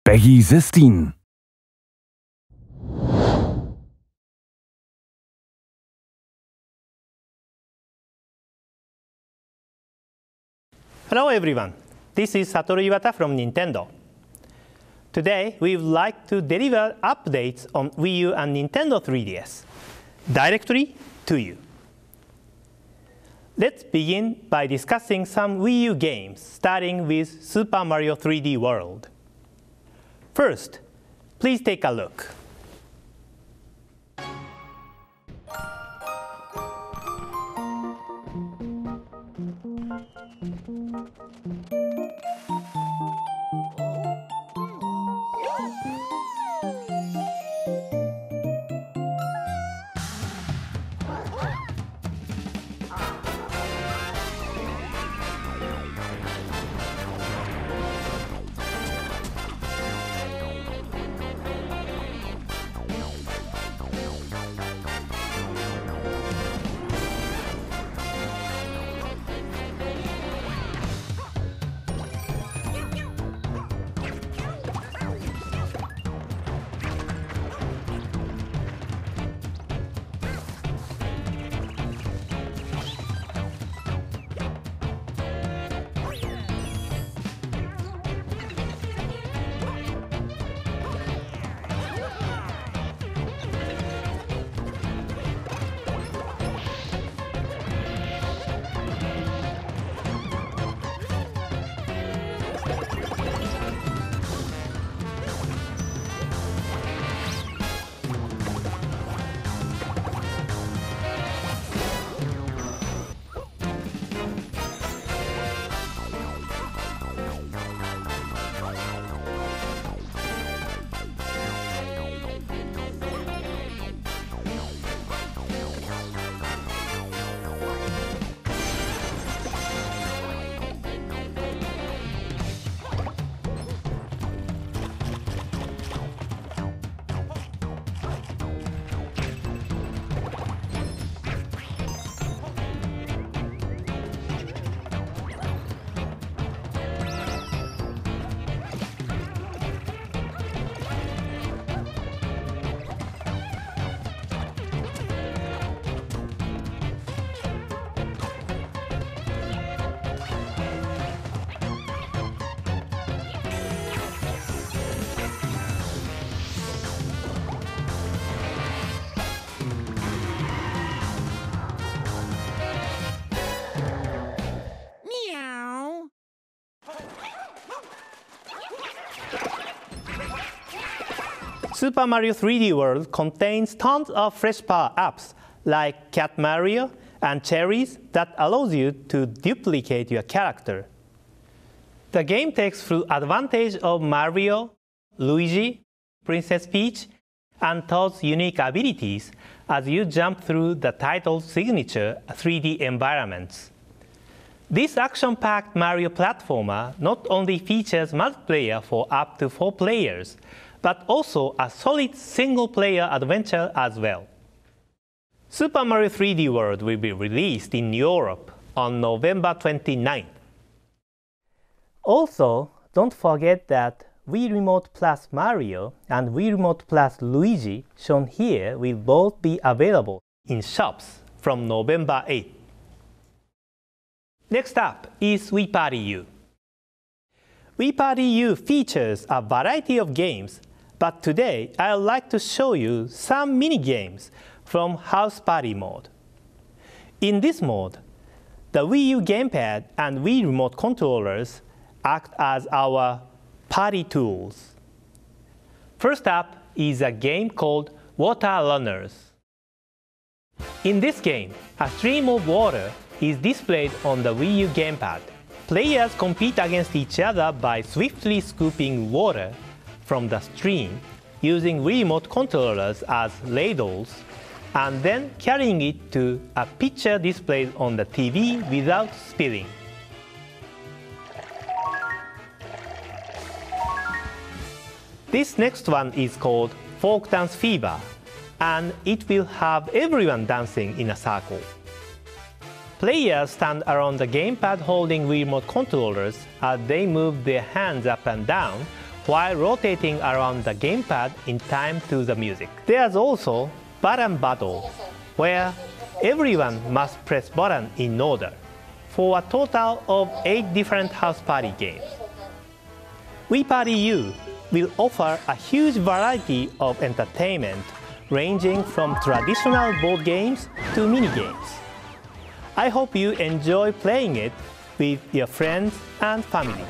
PEGI 16. Hello everyone, this is Satoru Iwata from Nintendo. Today we would like to deliver updates on Wii U and Nintendo 3DS directly to you. Let's begin by discussing some Wii U games, starting with Super Mario 3D World. First, please take a look. Super Mario 3D World contains tons of fresh power-ups like Cat Mario and cherries that allows you to duplicate your character. The game takes full advantage of Mario, Luigi, Princess Peach, and Toad's unique abilities as you jump through the title's signature 3D environments. This action-packed Mario platformer not only features multiplayer for up to 4 players, but also a solid single-player adventure as well. Super Mario 3D World will be released in Europe on November 29th. Also, don't forget that Wii Remote Plus Mario and Wii Remote Plus Luigi shown here will both be available in shops from November 8th. Next up is Wii Party U. Wii Party U features a variety of games, but today I would like to show you some mini-games from House Party mode. In this mode, the Wii U gamepad and Wii Remote controllers act as our party tools. First up is a game called Water Runners. In this game, a stream of water is displayed on the Wii U gamepad. Players compete against each other by swiftly scooping water from the stream using Wii Remote controllers as ladles and then carrying it to a pitcher displayed on the TV without spilling. This next one is called Folk Dance Fever, and it will have everyone dancing in a circle. Players stand around the gamepad holding Wii Remote controllers as they move their hands up and down while rotating around the gamepad in time to the music. There's also button battle, where everyone must press button in order, for a total of 8 different house party games. Wii Party U will offer a huge variety of entertainment ranging from traditional board games to mini-games. I hope you enjoy playing it with your friends and family.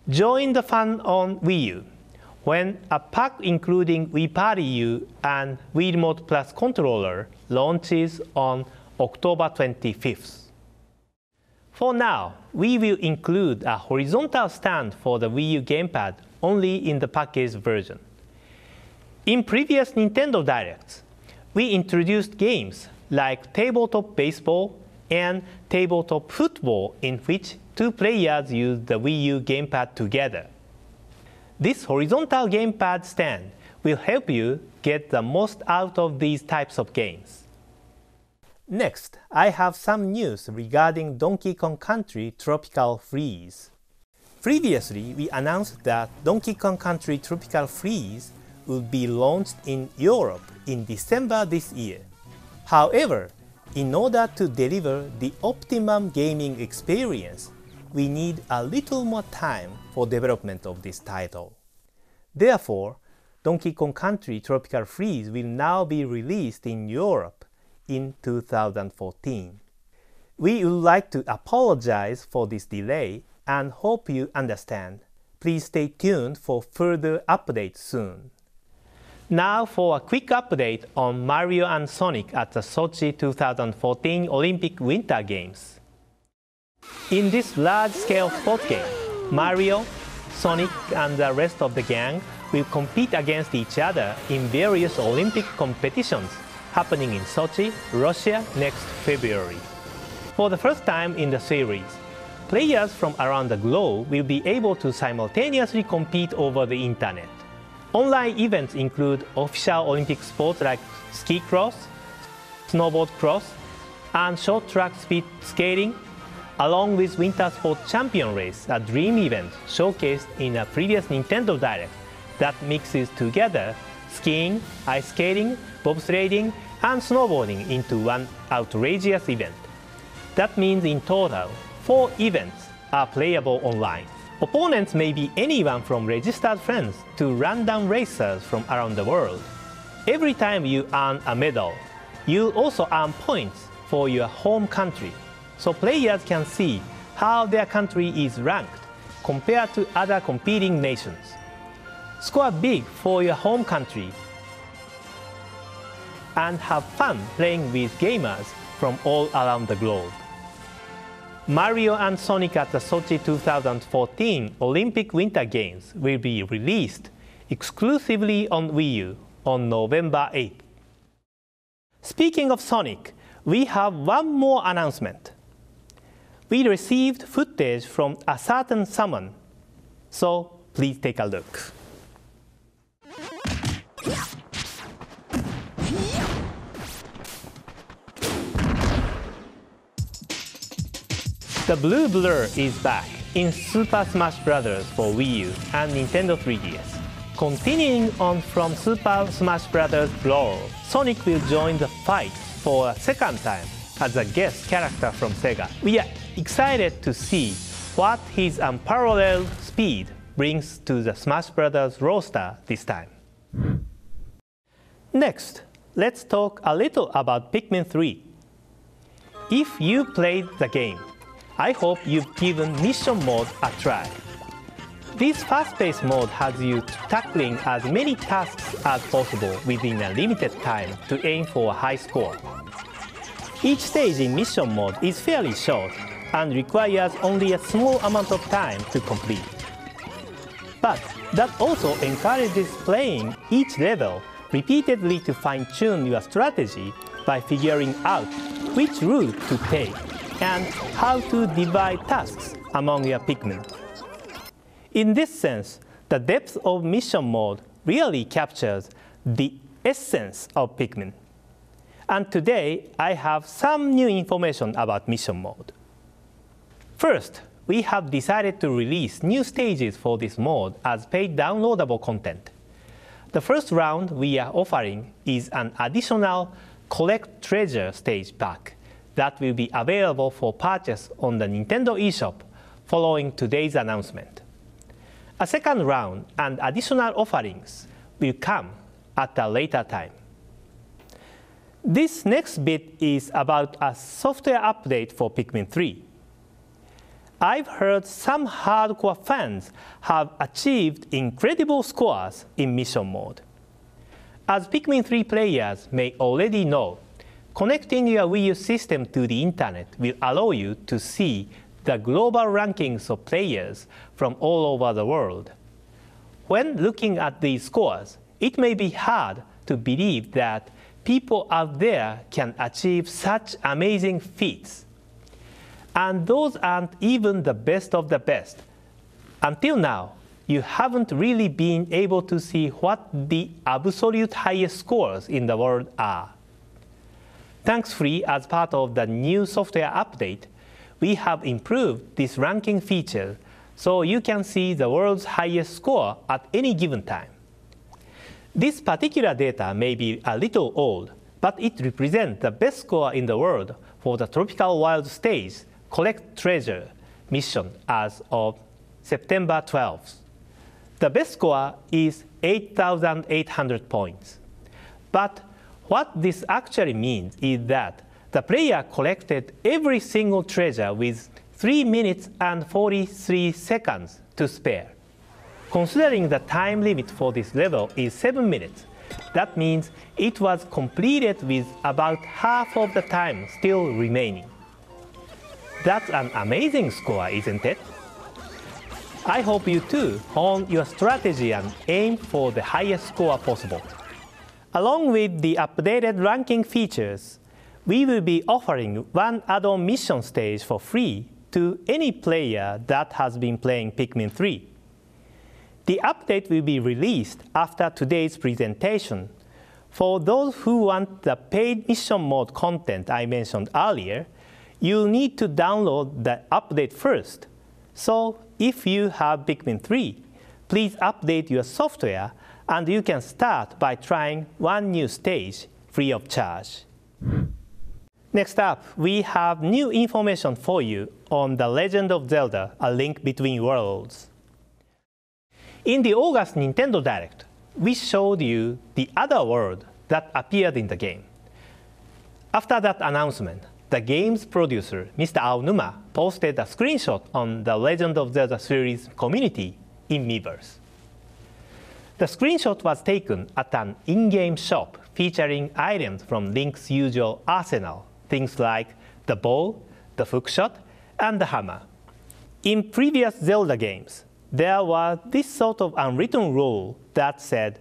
Join the fun on Wii U when a pack including Wii Party U and Wii Remote Plus controller launches on October 25th. For now, we will include a horizontal stand for the Wii U gamepad only in the packaged version. In previous Nintendo Directs, we introduced games like tabletop baseball and tabletop football in which 2 players use the Wii U gamepad together. This horizontal gamepad stand will help you get the most out of these types of games. Next, I have some news regarding Donkey Kong Country Tropical Freeze. Previously, we announced that Donkey Kong Country Tropical Freeze would be launched in Europe in December this year. However, in order to deliver the optimum gaming experience, we need a little more time for development of this title. Therefore, Donkey Kong Country Tropical Freeze will now be released in Europe in 2014. We would like to apologize for this delay and hope you understand. Please stay tuned for further updates soon. Now for a quick update on Mario and Sonic at the Sochi 2014 Olympic Winter Games. In this large-scale sports game, Mario, Sonic, and the rest of the gang will compete against each other in various Olympic competitions happening in Sochi, Russia next February. For the first time in the series, players from around the globe will be able to simultaneously compete over the internet. Online events include official Olympic sports like ski cross, snowboard cross, and short track speed skating, along with Winter Sports Champion Race, a dream event showcased in a previous Nintendo Direct that mixes together skiing, ice skating, bobsledding, and snowboarding into one outrageous event. That means in total, 4 events are playable online. Opponents may be anyone from registered friends to random racers from around the world. Every time you earn a medal, you'll also earn points for your home country, so players can see how their country is ranked compared to other competing nations. Score big for your home country and have fun playing with gamers from all around the globe. Mario and Sonic at the Sochi 2014 Olympic Winter Games will be released exclusively on Wii U on November 8th. Speaking of Sonic, we have one more announcement. We received footage from a certain summon, so please take a look. The blue blur is back in Super Smash Bros. For Wii U and Nintendo 3DS. Continuing on from Super Smash Bros. Brawl, Sonic will join the fight for a second time as a guest character from Sega. We are excited to see what his unparalleled speed brings to the Smash Bros. Roster this time. Next, let's talk a little about Pikmin 3. If you played the game, I hope you've given Mission Mode a try. This fast-paced mode has you tackling as many tasks as possible within a limited time to aim for a high score. Each stage in Mission Mode is fairly short and requires only a small amount of time to complete. But that also encourages playing each level repeatedly to fine-tune your strategy by figuring out which route to take and how to divide tasks among your Pikmin. In this sense, the depth of Mission Mode really captures the essence of Pikmin. And today, I have some new information about Mission Mode. First, we have decided to release new stages for this mode as paid downloadable content. The first round we are offering is an additional Collect Treasure stage pack that will be available for purchase on the Nintendo eShop following today's announcement. A second round and additional offerings will come at a later time. This next bit is about a software update for Pikmin 3. I've heard some hardcore fans have achieved incredible scores in mission mode. As Pikmin 3 players may already know, connecting your Wii U system to the internet will allow you to see the global rankings of players from all over the world. When looking at these scores, it may be hard to believe that people out there can achieve such amazing feats. And those aren't even the best of the best. Until now, you haven't really been able to see what the absolute highest scores in the world are. Thankfully, as part of the new software update, we have improved this ranking feature so you can see the world's highest score at any given time. This particular data may be a little old, but it represents the best score in the world for the Tropical Wild stage Collect Treasure mission as of September 12th. The best score is 8,800 points. But what this actually means is that the player collected every single treasure with 3 minutes and 43 seconds to spare. Considering the time limit for this level is 7 minutes, that means it was completed with about half of the time still remaining. That's an amazing score, isn't it? I hope you too hone your strategy and aim for the highest score possible. Along with the updated ranking features, we will be offering one add-on mission stage for free to any player that has been playing Pikmin 3. The update will be released after today's presentation. For those who want the paid mission mode content I mentioned earlier, you'll need to download the update first. So if you have Pikmin 3, please update your software and you can start by trying one new stage free of charge. Next up, we have new information for you on The Legend of Zelda: A Link Between Worlds. In the August Nintendo Direct, we showed you the other world that appeared in the game. After that announcement, the game's producer, Mr. Aonuma, posted a screenshot on the Legend of Zelda series community in Miiverse. The screenshot was taken at an in-game shop featuring items from Link's usual arsenal, things like the bow, the hookshot, and the hammer. In previous Zelda games, there was this sort of unwritten rule that said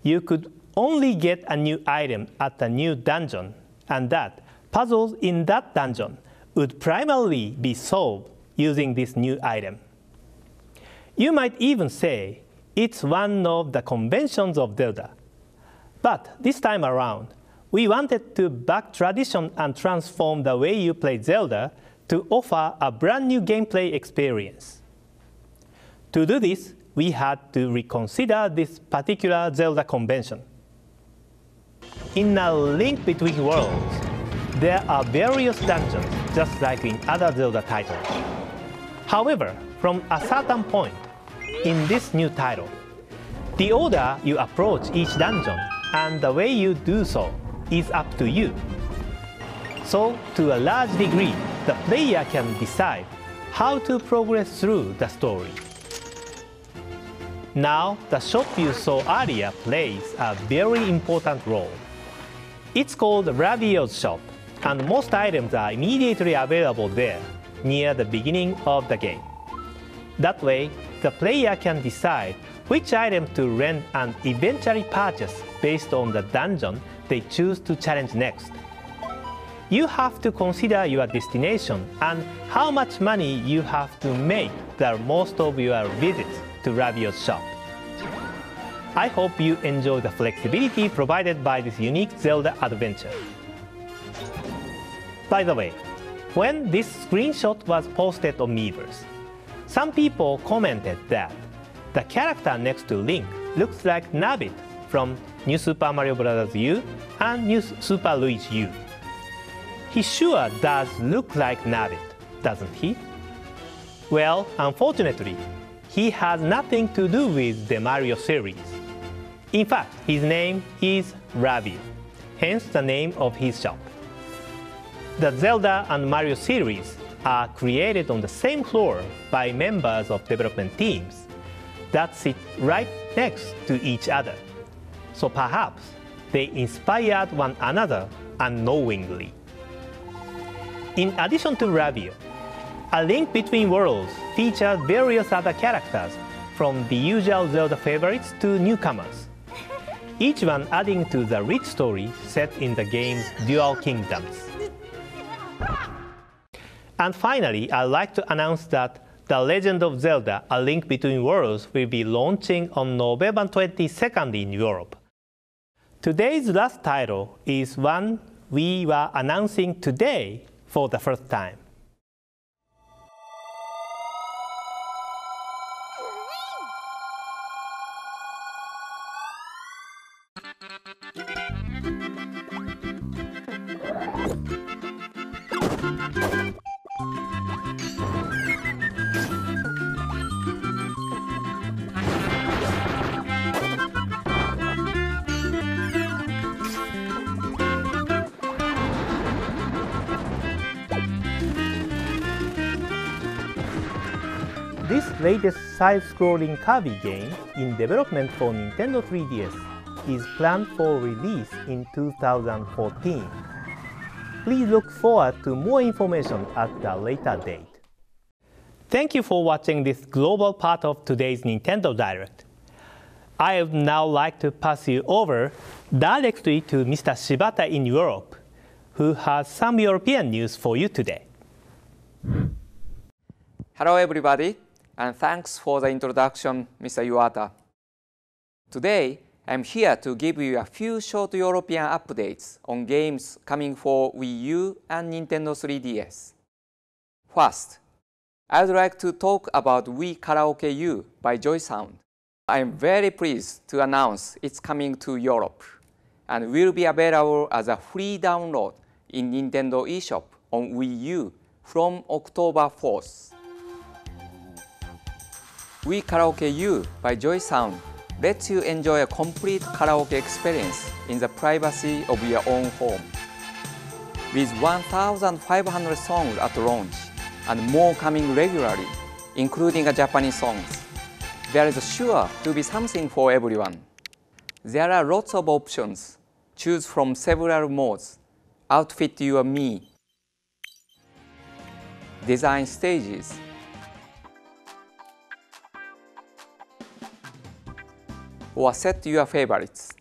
you could only get a new item at a new dungeon, and that puzzles in that dungeon would primarily be solved using this new item. You might even say it's one of the conventions of Zelda. But this time around, we wanted to buck tradition and transform the way you play Zelda to offer a brand new gameplay experience. To do this, we had to reconsider this particular Zelda convention. In A Link Between Worlds, there are various dungeons, just like in other Zelda titles. However, from a certain point in this new title, the order you approach each dungeon and the way you do so is up to you. So, to a large degree, the player can decide how to progress through the story. Now, the shop you saw earlier plays a very important role. It's called Ravio's Shop, and most items are immediately available there, near the beginning of the game. That way, the player can decide which item to rent and eventually purchase based on the dungeon they choose to challenge next. You have to consider your destination and how much money you have to make the most of your visits to Ravio's shop. I hope you enjoy the flexibility provided by this unique Zelda adventure. By the way, when this screenshot was posted on Miiverse, Some people commented that the character next to Link looks like Nabbit from New Super Mario Bros. U and New Super Luigi U. He sure does look like Nabbit, doesn't he? Well, unfortunately, he has nothing to do with the Mario series. In fact, his name is Ravio, hence the name of his shop. The Zelda and Mario series are created on the same floor by members of development teams that sit right next to each other. So perhaps they inspired one another unknowingly. In addition to Ravio, A Link Between Worlds features various other characters, from the usual Zelda favorites to newcomers, each one adding to the rich story set in the game's Dual Kingdoms. And finally, I'd like to announce that The Legend of Zelda: A Link Between Worlds will be launching on November 22nd in Europe. Today's last title is one we were announcing today for the first time. This latest side-scrolling Kirby game in development for Nintendo 3DS is planned for release in 2014. Please look forward to more information at a later date. Thank you for watching this global part of today's Nintendo Direct. I would now like to pass you over directly to Mr. Shibata in Europe, who has some European news for you today. Hello everybody, and thanks for the introduction, Mr. Iwata. Today, I'm here to give you a few short European updates on games coming for Wii U and Nintendo 3DS. First, I would like to talk about Wii Karaoke U by JoySound. I'm very pleased to announce it's coming to Europe and will be available as a free download in Nintendo eShop on Wii U from October 4th. Wii Karaoke U by JoySound lets you enjoy a complete karaoke experience in the privacy of your own home. With 1,500 songs at launch and more coming regularly, including Japanese songs, there is sure to be something for everyone. There are lots of options. Choose from several modes. Outfit your me. Design stages. Or set your favorites.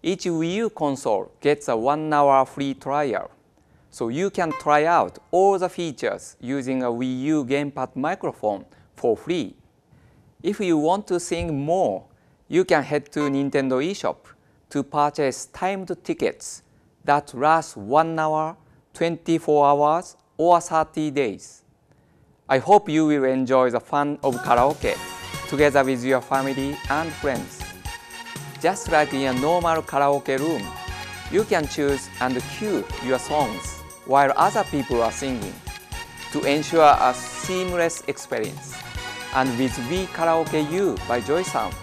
Each Wii U console gets a 1-hour free trial, so you can try out all the features using a Wii U gamepad microphone for free. If you want to sing more, you can head to Nintendo eShop to purchase timed tickets that last 1 hour, 24 hours, or 30 days. I hope you will enjoy the fun of karaoke together with your family and friends. Just like in a normal karaoke room, you can choose and cue your songs while other people are singing to ensure a seamless experience. And with Wii Karaoke U by JoySound,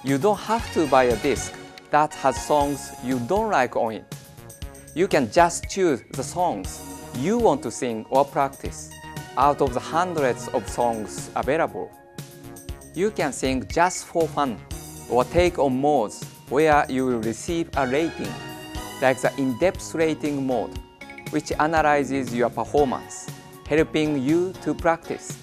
you don't have to buy a disc that has songs you don't like on it. You can just choose the songs you want to sing or practice out of the hundreds of songs available. You can sing just for fun or take on modes where you will receive a rating, like the in-depth rating mode, which analyzes your performance, helping you to practice.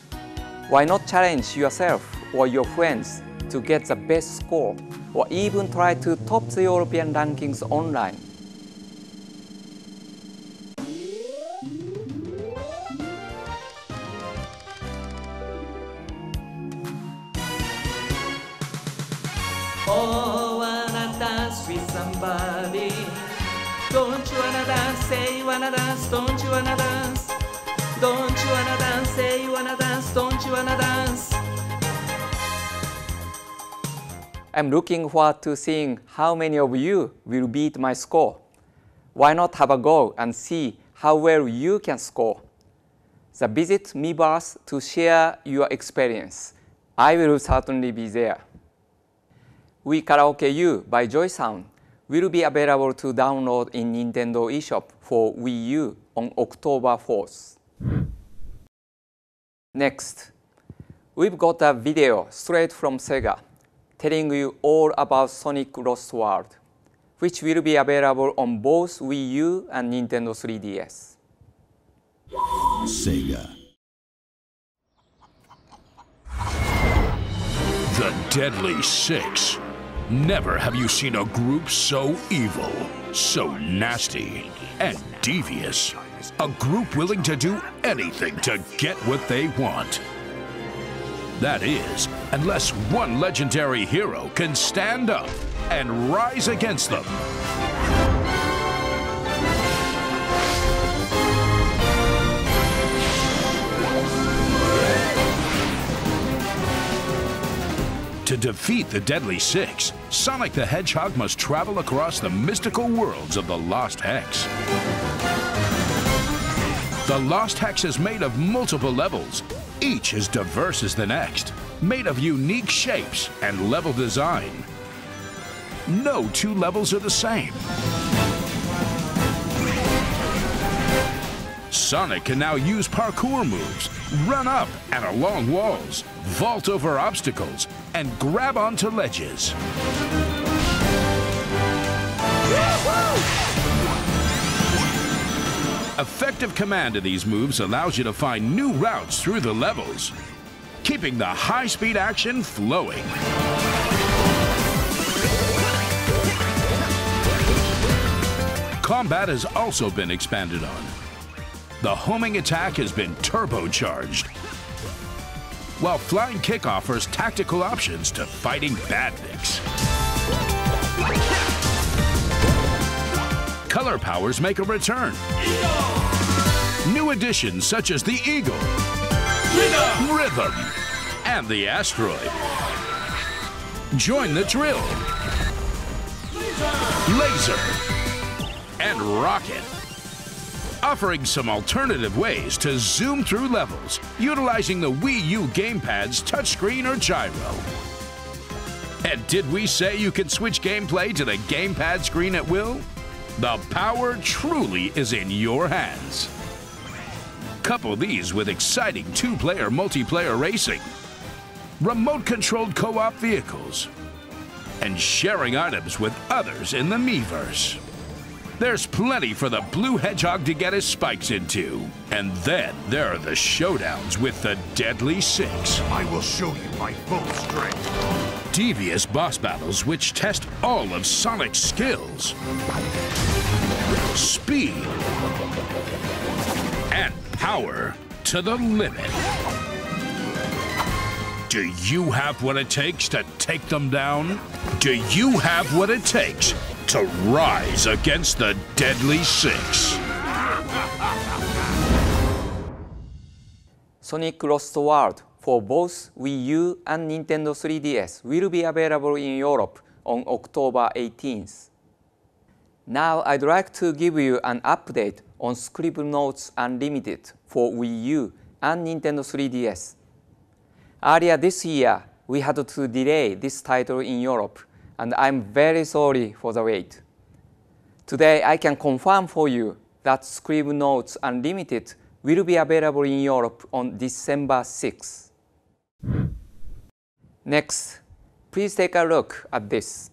Why not challenge yourself or your friends to get the best score, or even try to top the European rankings online? Oh, wanna dance with somebody. Don't you wanna dance? Say you wanna dance. Don't you wanna dance? Don't you wanna dance? Say you wanna dance. Don't you wanna dance? I'm looking forward to seeing how many of you will beat my score. Why not have a go and see how well you can score? So visit Miiverse to share your experience. I will certainly be there. We Karaoke U by Joy Sound will be available to download in Nintendo eShop for Wii U on October 4th. Next, we've got a video straight from Sega telling you all about Sonic Lost World, which will be available on both Wii U and Nintendo 3DS. Sega. The Deadly Six. Never have you seen a group so evil, so nasty, and devious. A group willing to do anything to get what they want. That is, unless one legendary hero can stand up and rise against them. To defeat the Deadly Six, Sonic the Hedgehog must travel across the mystical worlds of the Lost Hex. The Lost Hex is made of multiple levels, each as diverse as the next, made of unique shapes and level design. No two levels are the same. Sonic can now use parkour moves, run up and along walls, vault over obstacles, and grab onto ledges. Effective command of these moves allows you to find new routes through the levels, keeping the high-speed action flowing. Combat has also been expanded on. The homing attack has been turbocharged, while Flying Kick offers tactical options to fighting badniks. Color powers make a return. New additions such as the Eagle, Rhythm, and the Asteroid. Join the Drill, Laser, and Rocket, offering some alternative ways to zoom through levels utilizing the Wii U gamepad's touchscreen or gyro. And did we say you can switch gameplay to the gamepad screen at will? The power truly is in your hands. Couple these with exciting two-player multiplayer racing, remote-controlled co-op vehicles, and sharing items with others in the Miiverse. There's plenty for the blue hedgehog to get his spikes into. And then there are the showdowns with the Deadly Six. I will show you my full strength. Devious boss battles which test all of Sonic's skills, speed, and power to the limit. Do you have what it takes to take them down? Do you have what it takes to rise against the Deadly Six? Sonic Lost World for both Wii U and Nintendo 3DS will be available in Europe on October 18th. Now I'd like to give you an update on Scribblenauts Unlimited for Wii U and Nintendo 3DS. Earlier this year, we had to delay this title in Europe, and I'm very sorry for the wait. Today, I can confirm for you that Scribblenauts Unlimited will be available in Europe on December 6th. Next, please take a look at this.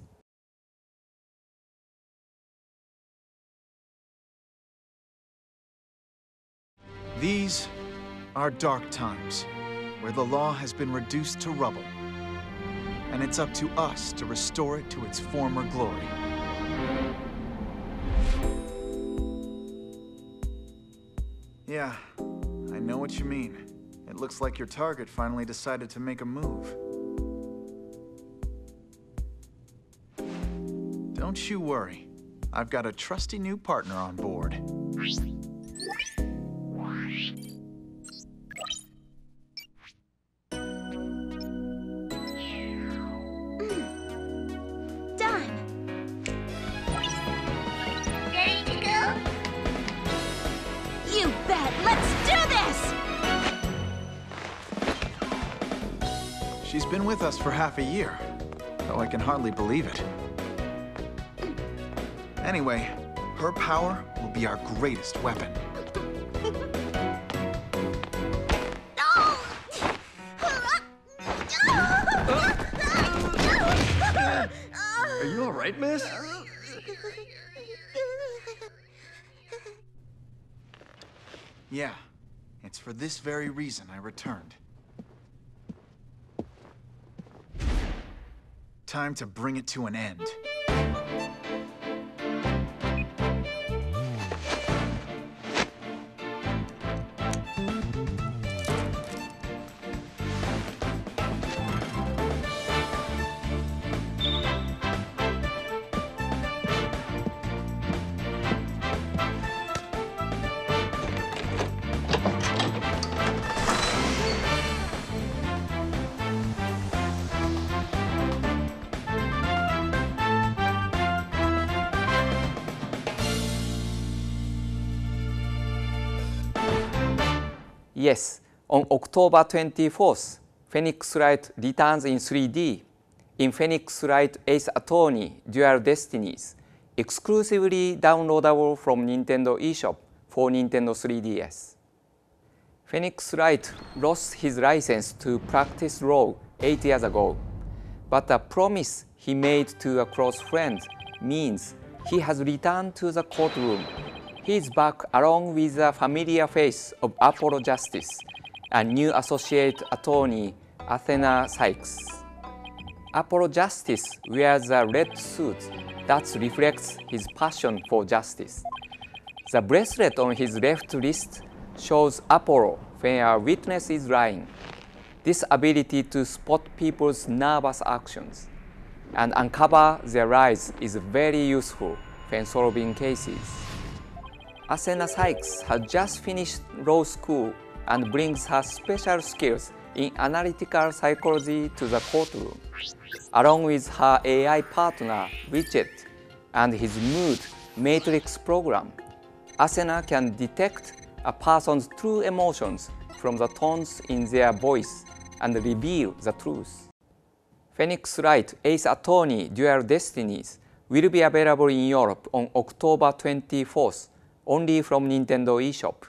These are dark times, where the law has been reduced to rubble, and it's up to us to restore it to its former glory. Yeah, I know what you mean. It looks like your target finally decided to make a move. Don't you worry. I've got a trusty new partner on board. She's been with us for half a year, though I can hardly believe it. Anyway, her power will be our greatest weapon. Are you all right, miss? Yeah, it's for this very reason I returned. Time to bring it to an end. Yes, on October 24th, Phoenix Wright returns in 3D in Phoenix Wright Ace Attorney Dual Destinies, exclusively downloadable from Nintendo eShop for Nintendo 3DS. Phoenix Wright lost his license to practice law 8 years ago, but a promise he made to a close friend means he has returned to the courtroom. He is back along with the familiar face of Apollo Justice and new associate attorney Athena Sykes. Apollo Justice wears a red suit that reflects his passion for justice. The bracelet on his left wrist shows Apollo when a witness is lying. This ability to spot people's nervous actions and uncover their lies is very useful when solving cases. Athena Sykes has just finished law school and brings her special skills in analytical psychology to the courtroom. Along with her AI partner, Richard, and his mood matrix program, Athena can detect a person's true emotions from the tones in their voice and reveal the truth. Phoenix Wright Ace Attorney Dual Destinies will be available in Europe on October 24th, only from Nintendo eShop.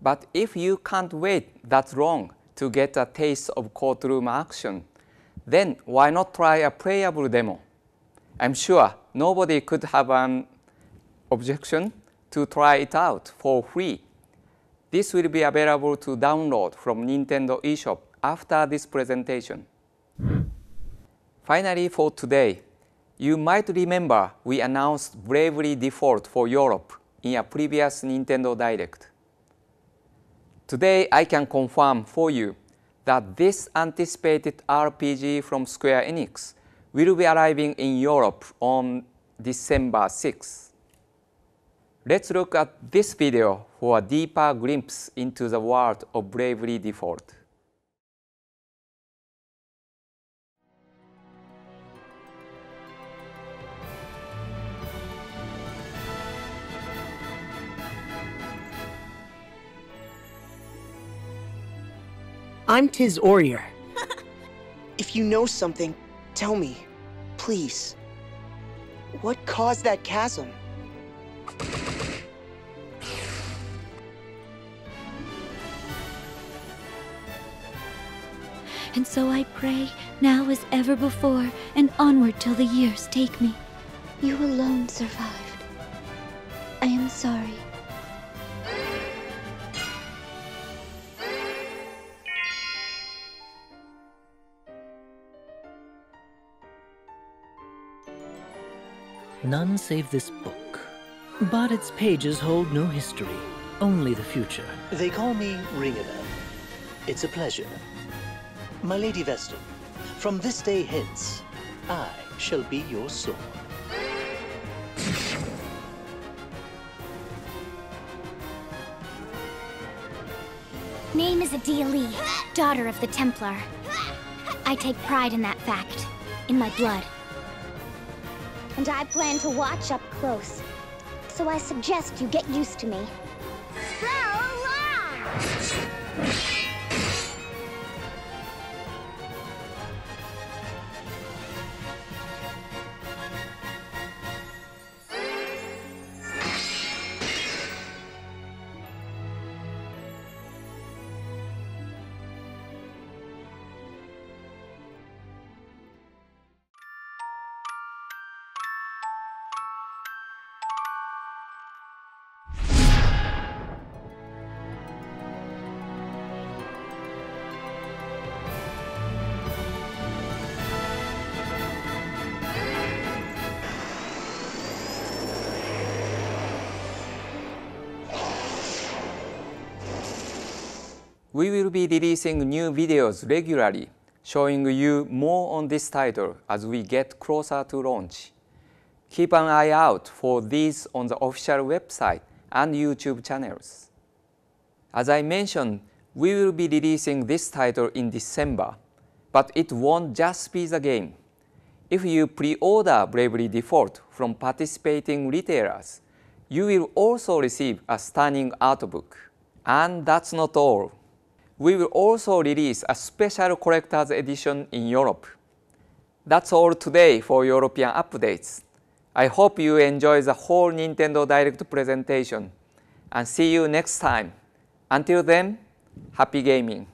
But if you can't wait that long to get a taste of courtroom action, then why not try a playable demo? I'm sure nobody could have an objection to try it out for free. This will be available to download from Nintendo eShop after this presentation. Finally, for today, you might remember we announced Bravely Default for Europe in a previous Nintendo Direct. Today, I can confirm for you that this anticipated RPG from Square Enix will be arriving in Europe on December 6th. Let's look at this video for a deeper glimpse into the world of Bravely Default. I'm Tiz Orier. If you know something, tell me, please. What caused that chasm? And so I pray, now as ever before, and onward till the years take me. You alone survived. I am sorry. None save this book. But its pages hold no history, only the future. They call me Ringadel. It's a pleasure. My Lady Veston, from this day hence, I shall be your sword. Name is Adia Lee, daughter of the Templar. I take pride in that fact, in my blood. And I plan to watch up close. So I suggest you get used to me. We will be releasing new videos regularly, showing you more on this title as we get closer to launch. Keep an eye out for these on the official website and YouTube channels. As I mentioned, we will be releasing this title in December, but it won't just be the game. If you pre-order Bravely Default from participating retailers, you will also receive a stunning art book. And that's not all. We will also release a special collector's edition in Europe. That's all today for European updates. I hope you enjoy the whole Nintendo Direct presentation, and see you next time. Until then, happy gaming!